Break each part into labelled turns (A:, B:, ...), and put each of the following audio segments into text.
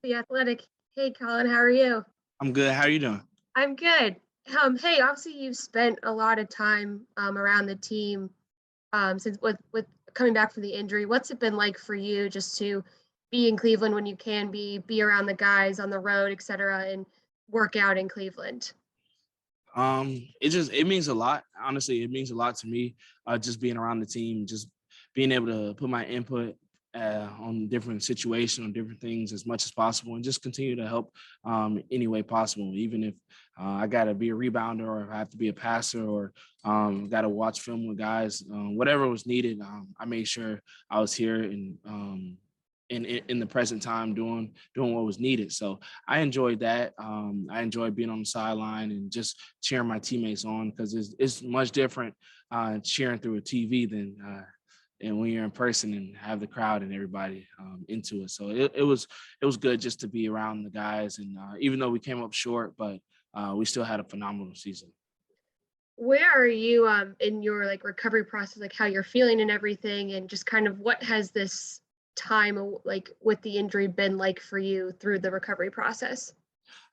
A: The Athletic. Hey, Colin, how are you?
B: I'm good. How are you doing?
A: I'm good. Hey, obviously you've spent a lot of time around the team since with coming back from the injury. What's it been like for you just to be in Cleveland when you can be around the guys on the road, et cetera, and work out in Cleveland?
B: It means a lot. Honestly, it means a lot to me. Just being around the team, just being able to put my input on different situations, on different things as much as possible, and just continue to help any way possible. Even if I got to be a rebounder, or I have to be a passer, or got to watch film with guys, whatever was needed, I made sure I was here and in the present time doing what was needed. So I enjoyed that. I enjoyed being on the sideline and just cheering my teammates on, because it's much different cheering through a TV than and when you're in person and have the crowd and everybody into it. So it was good just to be around the guys, and even though we came up short, but we still had a phenomenal season.
A: Where are you in your like recovery process, like how you're feeling and everything, and just kind of what has this time like with the injury been like for you through the recovery process?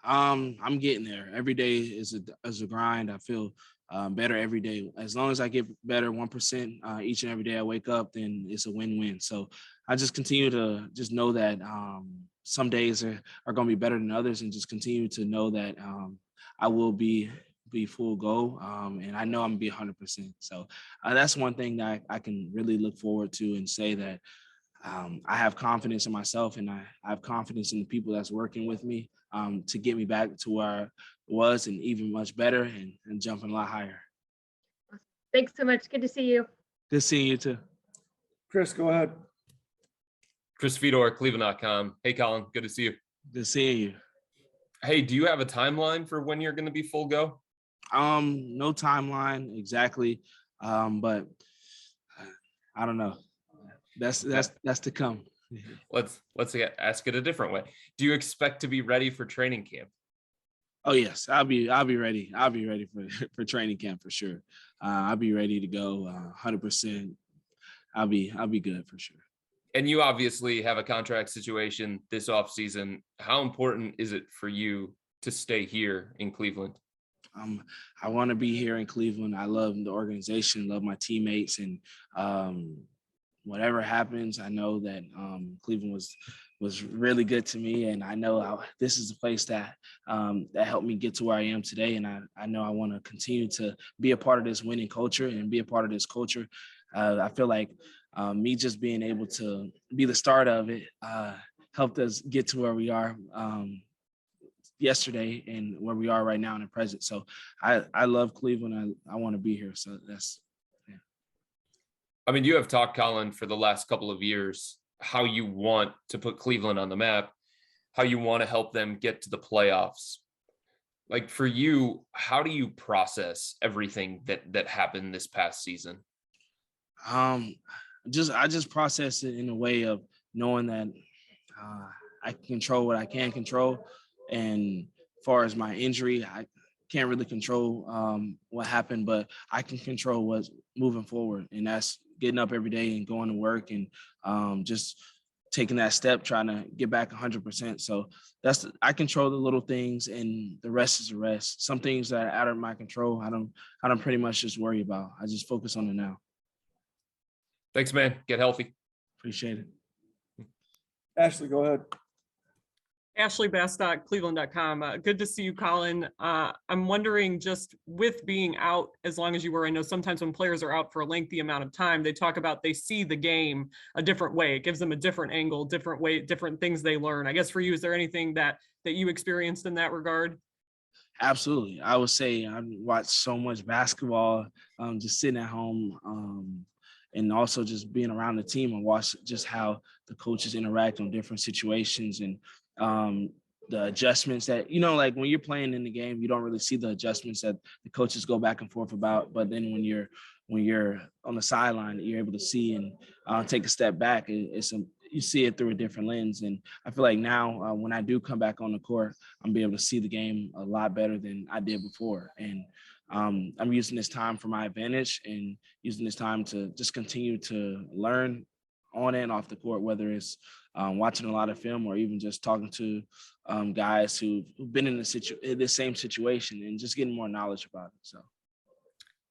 B: I'm getting there. Every day is a grind. I feel better every day. As long as I get better 1% each and every day I wake up, then it's a win-win. So I just continue to just know that some days are going to be better than others, and just continue to know that I will be full go, and I know I'm gonna be 100%. So that's one thing that I can really look forward to and say that I have confidence in myself, and I have confidence in the people that's working with me to get me back to where I was, and even much better, and jumping a lot higher.
A: Thanks so much. Good to see you.
B: Good seeing you too.
C: Chris, go ahead.
D: Chris Fedor, Cleveland.com. Hey, Colin, good to see you.
B: Good seeing you.
D: Hey, do you have a timeline for when you're going to be full go?
B: No timeline exactly, but I don't know. That's to come.
D: Let's ask it a different way. Do you expect to be ready for training camp?
B: Oh yes, I'll be ready. I'll be ready for training camp for sure. I'll be ready to go 100%. I'll be good for sure.
D: And you obviously have a contract situation this offseason. How important is it for you to stay here in Cleveland?
B: I want to be here in Cleveland. I love the organization, love my teammates, and whatever happens, I know that Cleveland was really good to me, and I know this is the place that that helped me get to where I am today. And I know I want to continue to be a part of this winning culture and be a part of this culture. I feel like me just being able to be the start of it helped us get to where we are yesterday and where we are right now in the present. So I love Cleveland. I want to be here. So that's.
D: I mean, you have talked, Colin, for the last couple of years, how you want to put Cleveland on the map, how you want to help them get to the playoffs. Like for you, how do you process everything that happened this past season?
B: I just process it in a way of knowing that I can control what I can control, and as far as my injury, I can't really control what happened, but I can control what's moving forward, and that's getting up every day and going to work, and just taking that step, trying to get back 100%. So I control the little things, and the rest is the rest. Some things that are out of my control, I don't pretty much just worry about. I just focus on it now.
D: Thanks, man. Get healthy.
B: Appreciate it.
C: Ashley, go ahead.
E: Ashley Bastock, Cleveland.com. Good to see you, Colin. I'm wondering, just with being out as long as you were, I know sometimes when players are out for a lengthy amount of time, they talk about they see the game a different way. It gives them a different angle, different way, different things they learn. I guess for you, is there anything that you experienced in that regard?
B: Absolutely. I would say I watched so much basketball, just sitting at home, and also just being around the team, and watch just how the coaches interact on different situations, and the adjustments that, like when you're playing in the game, you don't really see the adjustments that the coaches go back and forth about. But then when you're on the sideline, you're able to see and take a step back. You see it through a different lens. And I feel like now when I do come back on the court, I'm be able to see the game a lot better than I did before. And I'm using this time for my advantage, and using this time to just continue to learn on and off the court, whether it's watching a lot of film or even just talking to guys who've been in the same situation and just getting more knowledge about it. So.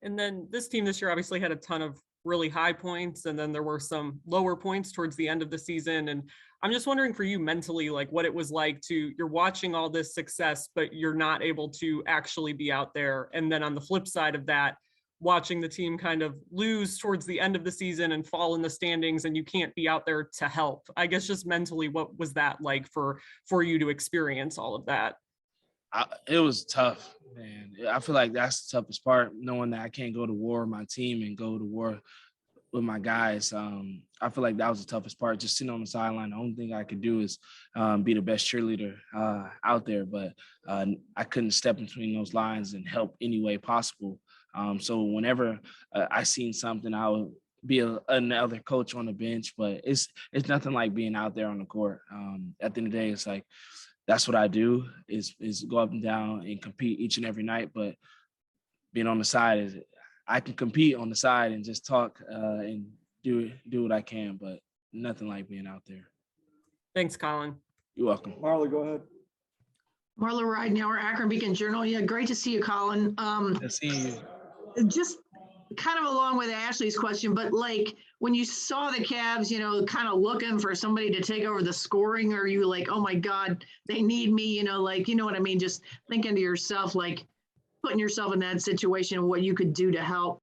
E: And then this team this year obviously had a ton of really high points, and then there were some lower points towards the end of the season. And I'm just wondering for you mentally, like what it was like you're watching all this success, but you're not able to actually be out there. And then on the flip side of that, watching the team kind of lose towards the end of the season and fall in the standings, and you can't be out there to help. I guess just mentally, what was that like for you to experience all of that?
B: It was tough, man. I feel like that's the toughest part, knowing that I can't go to war with my team and go to war with my guys. I feel like that was the toughest part, just sitting on the sideline. The only thing I could do is be the best cheerleader out there, but I couldn't step between those lines and help any way possible. So whenever I seen something, I would be another coach on the bench, but it's nothing like being out there on the court. At the end of the day, it's like, that's what I do is go up and down and compete each and every night. But being on the side is I can compete on the side and just talk and do what I can, but nothing like being out there.
E: Thanks, Collin.
B: You're welcome.
C: Marla, go ahead.
F: Marla Ridenhour, Akron Beacon Journal. Yeah, great to see you, Collin.
B: Good to see you.
F: Just kind of along with Ashley's question, but like when you saw the Cavs, kind of looking for somebody to take over the scoring, are you like, oh my God, they need me, like, you know what I mean? Just thinking to yourself, like putting yourself in that situation, what you could do to help.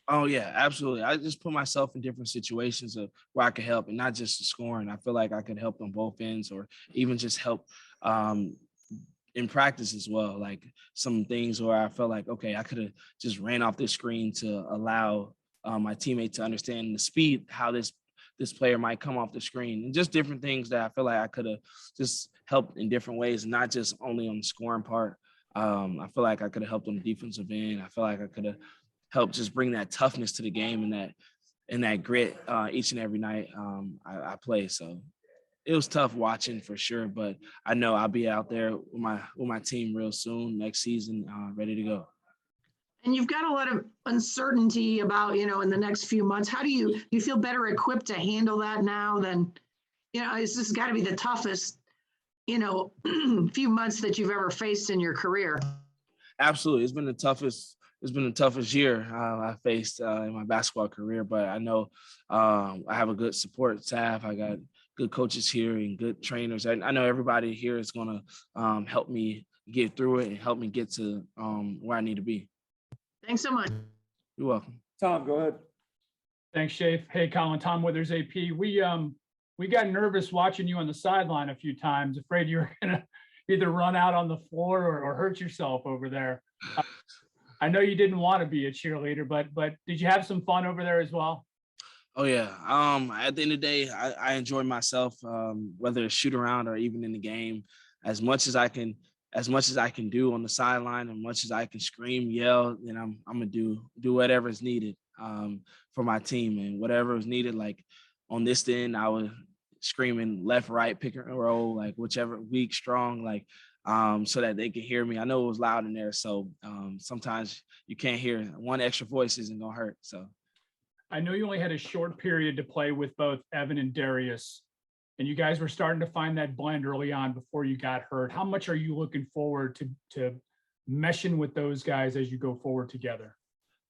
B: Oh yeah, absolutely. I just put myself in different situations of where I could help, and not just the scoring. I feel like I could help on both ends, or even just help in practice as well. Like some things where I felt like, okay, I could have just ran off this screen to allow my teammate to understand the speed, how this player might come off the screen, and just different things that I feel like I could have just helped in different ways, not just only on the scoring part. I feel like I could have helped on the defensive end. I feel like I could have helped just bring that toughness to the game and that grit each and every night I play. So it was tough watching for sure, but I know I'll be out there with my team real soon next season, ready to go.
F: And you've got a lot of uncertainty about, in the next few months. How do you feel better equipped to handle that now than, this has got to be the toughest, few months that you've ever faced in your career.
B: Absolutely. It's been the toughest year I faced in my basketball career, but I know I have a good support staff. I got good coaches here and good trainers. I know everybody here is going to help me get through it and help me get to where I need to be.
F: Thanks so much.
B: You're welcome.
C: Tom, go ahead.
G: Thanks, Shafe. Hey, Collin, Tom Withers, AP. We got nervous watching you on the sideline a few times, afraid you were going to either run out on the floor or hurt yourself over there. I know you didn't want to be a cheerleader, but did you have some fun over there as well?
B: Oh yeah. At the end of the day, I enjoy myself, whether it's shoot around or even in the game, as much as I can do on the sideline, as much as I can scream, yell, then I'm gonna do whatever is needed for my team, and whatever is needed. Like on this end, I was screaming left, right, pick and roll, like whichever, weak, strong, like so that they can hear me. I know it was loud in there, so sometimes you can't hear. One extra voice isn't gonna hurt. So
G: I know you only had a short period to play with both Evan and Darius, and you guys were starting to find that blend early on before you got hurt. How much are you looking forward to meshing with those guys as you go forward together?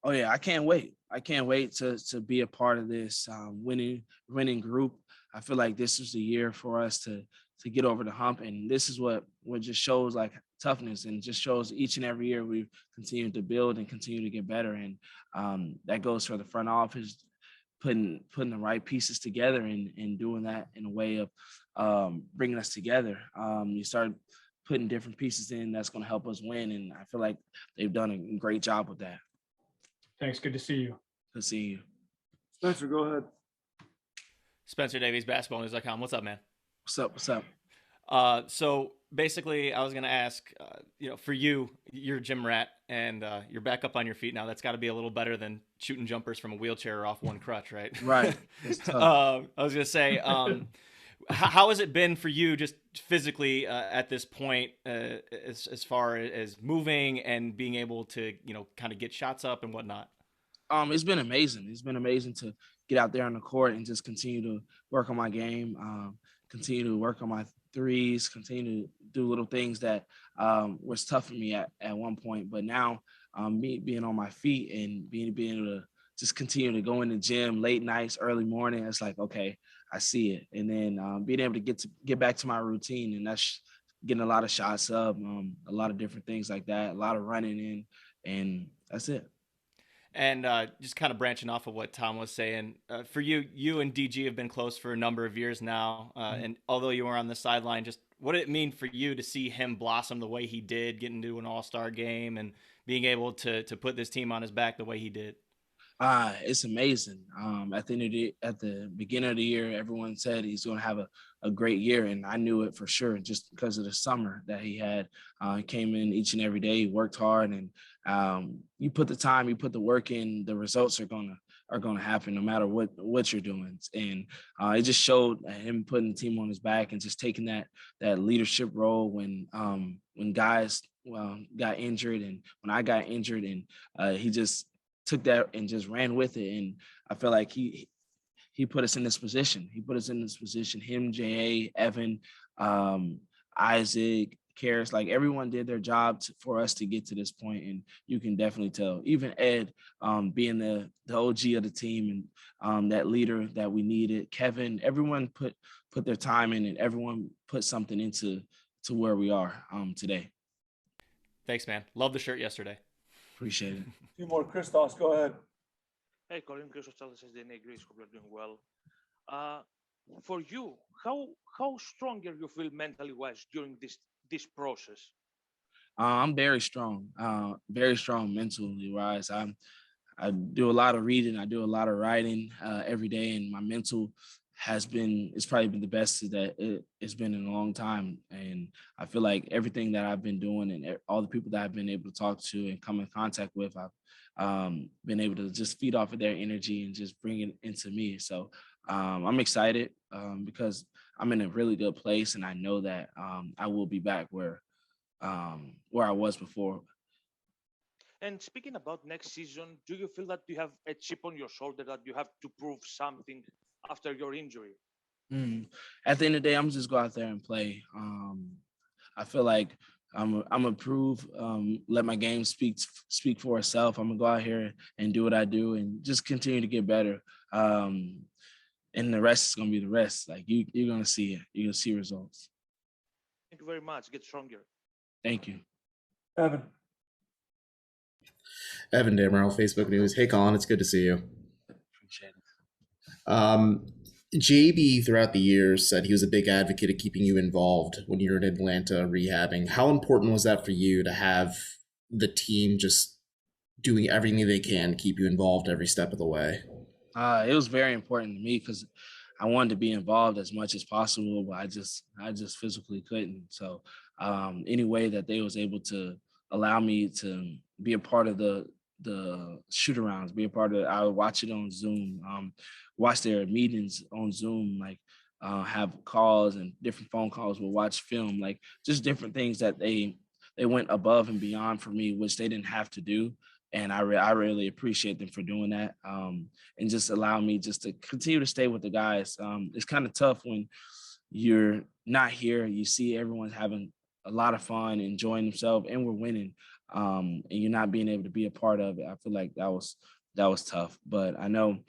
B: Oh yeah, I can't wait. I can't wait to be a part of this winning group. I feel like this is the year for us to get over the hump, and this is what just shows like toughness, and just shows each and every year we've continued to build and continue to get better. And that goes for the front office, putting the right pieces together and doing that in a way of bringing us together. You start putting different pieces in that's going to help us win, and I feel like they've done a great job with that.
G: Thanks. Good to see you.
B: Good seeing you.
C: Spencer, go ahead.
H: Spencer Davies, basketballnews.com. What's up, man?
B: What's up?
H: So basically, I was going to ask, for you, you're a gym rat, and you're back up on your feet now. That's got to be a little better than shooting jumpers from a wheelchair or off one crutch, right?
B: Right. It's tough.
H: I was going to say, how has it been for you just physically at this point, as far as moving and being able to, kind of get shots up and whatnot?
B: It's been amazing. It's been amazing to get out there on the court and just continue to work on my game, continue to work on my threes, continue to do little things that was tough for me at one point. But now me being on my feet and being able to just continue to go in the gym late nights, early morning, it's like, okay, I see it. And then being able to get back to my routine, and that's getting a lot of shots up, a lot of different things like that, a lot of running in, and that's it.
H: And just kind of branching off of what Tom was saying, for you and DG have been close for a number of years now. And although you were on the sideline, just what did it mean for you to see him blossom the way he did, getting into an all-star game and being able to put this team on his back the way he did?
B: It's amazing. At the beginning of the year, everyone said he's going to have a great year, and I knew it for sure just because of the summer that he had. He came in each and every day, worked hard, and you put the time, you put the work in, the results are gonna happen no matter what you're doing. And it just showed him putting the team on his back and just taking that leadership role when guys got injured and when I got injured, and he just took that and just ran with it. And I feel like he put us in this position. He put us in this position. Him, J.A., Evan, Isaac, Karis, like everyone did their job for us to get to this point. And you can definitely tell. Even Ed, being the OG of the team and that leader that we needed. Kevin, everyone put their time in, and everyone put something into where we are today.
H: Thanks, man. Love the shirt yesterday.
B: Appreciate it.
C: Two more. Christos, go ahead.
I: Hey, Collin, Christos, DNA, Greece, hope you're doing well. For you, how stronger you feel mentally wise during this process?
B: I'm very strong mentally wise. I do a lot of reading. I do a lot of writing every day, and my mental it's probably been the best that it's been in a long time. And I feel like everything that I've been doing and all the people that I've been able to talk to and come in contact with, I've been able to just feed off of their energy and just bring it into me. So I'm excited because I'm in a really good place, and I know that I will be back where I was before.
I: And speaking about next season, do you feel that you have a chip on your shoulder that you have to prove something after your injury?
B: At the end of the day, I'm just go out there and play. I feel like I'm gonna prove, let my game speak for itself. I'm gonna go out here and do what I do and just continue to get better. And the rest is gonna be the rest. Like you're gonna see it. You're gonna see results.
I: Thank you very much. Get stronger.
B: Thank you.
C: Evan.
J: Evan Damerl, Facebook News. Hey, Collin, it's good to see you.
B: Appreciate it.
J: JB throughout the years said he was a big advocate of keeping you involved when you were in Atlanta rehabbing. How important was that for you to have the team just doing everything they can to keep you involved every step of the way?
B: It was very important to me because I wanted to be involved as much as possible, but I just physically couldn't. So any way that they was able to allow me to be a part of the shoot-arounds, be a part of it, I would watch it on Zoom, watch their meetings on Zoom, like have calls and different phone calls, we'll watch film, like just different things that they went above and beyond for me, which they didn't have to do. And I really appreciate them for doing that, and just allow me just to continue to stay with the guys. It's kind of tough when you're not here. You see everyone's having a lot of fun, enjoying themselves, and we're winning, and you're not being able to be a part of it. I feel like that was tough. But I know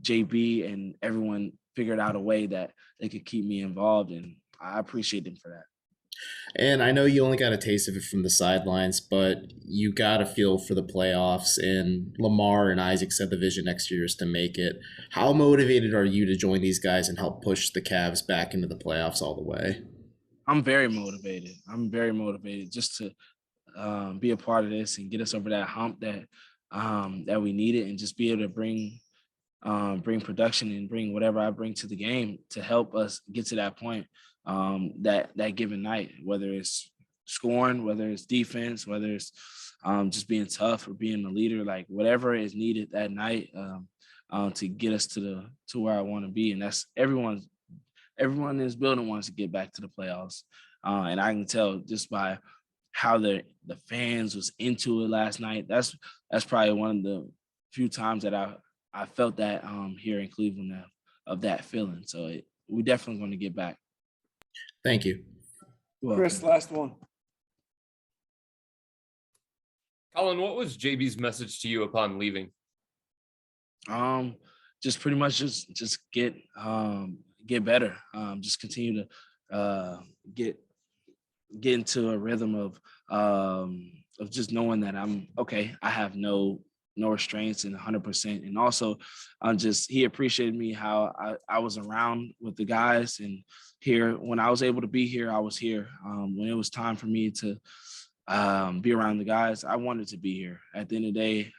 B: JB and everyone figured out a way that they could keep me involved, and I appreciate them for that.
J: And I know you only got a taste of it from the sidelines, but you got a feel for the playoffs, and Lamar and Isaac said the vision next year is to make it. How motivated are you to join these guys and help push the Cavs back into the playoffs all the way?
B: I'm very motivated. I'm very motivated just to be a part of this and get us over that hump that we needed, and just be able to bring production and bring whatever I bring to the game to help us get to that point. That given night, whether it's scoring, whether it's defense, whether it's just being tough or being a leader, like whatever is needed that night to get us to where I want to be. And that's everyone in this building wants to get back to the playoffs. And I can tell just by how the fans was into it last night. That's probably one of the few times that I felt that here in Cleveland of that feeling. So we definitely going to get back.
J: Thank you.
B: You're
C: Chris,
B: welcome.
C: last one.
D: Collin, what was JB's message to you upon leaving?
B: Just pretty much just get better. Just continue to get into a rhythm of just knowing that I'm okay. I have no restraints and 100%. And also, he appreciated me how I was around with the guys, and here when I was able to be here, I was here. When it was time for me to be around the guys, I wanted to be here. At the end of the day,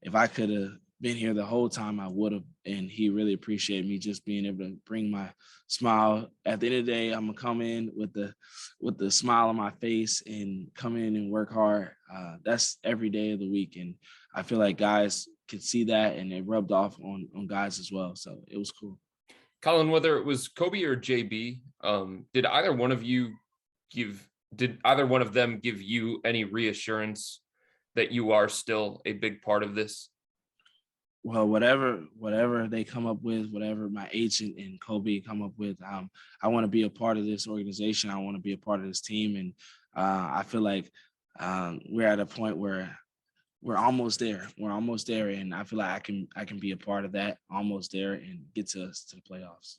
B: if I could have been here the whole time, I would have. And he really appreciated me just being able to bring my smile. At the end of the day, I'm gonna come in with the smile on my face and come in and work hard. That's every day of the week, and I feel like guys could see that, and it rubbed off on guys as well. So it was cool.
D: Collin, whether it was Kobe or JB, did either one of them give you any reassurance that you are still a big part of this?
B: Well, whatever they come up with, whatever my agent and Kobe come up with, I want to be a part of this organization. I want to be a part of this team, and I feel like we're at a point where we're almost there. We're almost there, and I feel like I can be a part of that. Almost there, and get to us to the playoffs.